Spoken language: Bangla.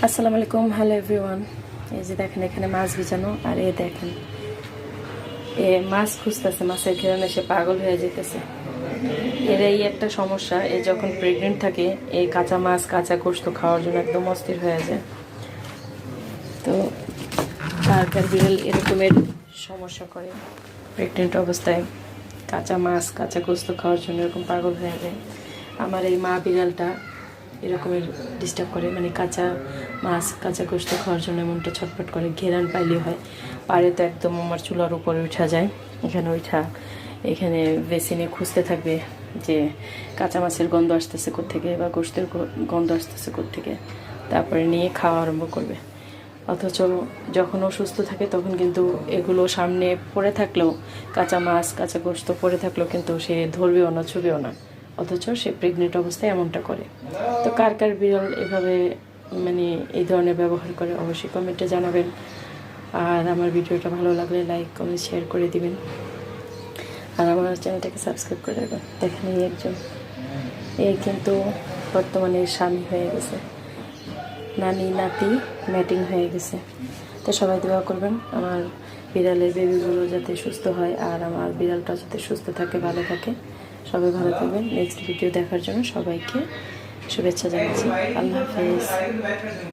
আসসালামু আলাইকুম, হ্যালো এভরিওয়ান। এই যে দেখেন এখানে মাছ ভিজানো, আর এ দেখেন এ মাছ খুঁজতেছে, মাছের ঘেরানে সে পাগল হয়ে যেতেছে। এর এই একটা সমস্যা, এ যখন প্রেগনেন্ট থাকে এই কাঁচা মাছ কাঁচা গোশত খাওয়ার জন্য একদম অস্থির হয়ে যায়। তো কার বিড়াল এরকমের সমস্যা করে প্রেগনেন্ট অবস্থায় কাঁচা মাছ কাঁচা গোশত খাওয়ার জন্য এরকম পাগল হয়ে যায়। আমার এই মা বিড়ালটা এরকমের ডিস্টার্ব করে, মানে কাঁচা মাছ কাঁচা গোশত খাওয়ার জন্য এমনটা ছটফট করে, ঘেরান পাইলে হয়। পারে তো একদম আমার চুলার উপরে উঠা যায়, এখানে উঠা এখানে বেসিনে খুঁজতে থাকবে যে কাঁচা মাছের গন্ধ আসতেছে কোত্থেকে বা গোশতের গন্ধ আসতেছে কোত্থেকে, তারপরে নিয়ে খাওয়া আরম্ভ করবে। অথচ যখন অসুস্থ থাকে তখন কিন্তু এগুলো সামনে পড়ে থাকলেও, কাঁচা মাছ কাঁচা গোশত পড়ে থাকলেও কিন্তু সে ধরবেও না, ছুবেও না। অথচ সে প্রেগনেন্ট অবস্থায় এমনটা করে। তো কার বিড়াল এভাবে মানে এই ধরনের ব্যবহার করে অবশ্যই কমেন্টে জানাবেন। আর আমার ভিডিওটা ভালো লাগলে লাইক কমেন্ট শেয়ার করে দিবেন, আর আমার চ্যানেলটাকে সাবস্ক্রাইব করে দেবেন। দেখেন এই একজন, এই কিন্তু বর্তমানে স্বামী হয়ে গেছে, নানি নাতি ম্যাটিং হয়ে গেছে। তো সবাই দোয়া করবেন আমার বিড়ালের বেবিগুলো যাতে সুস্থ হয়, আর আমার বিড়ালটা যাতে সুস্থ থাকে, ভালো থাকে। সবাই ভালো থাকবেন। নেক্সট ভিডিও দেখার জন্য সবাইকে শুভেচ্ছা জানাচ্ছি। আল্লাহ হাফেজ।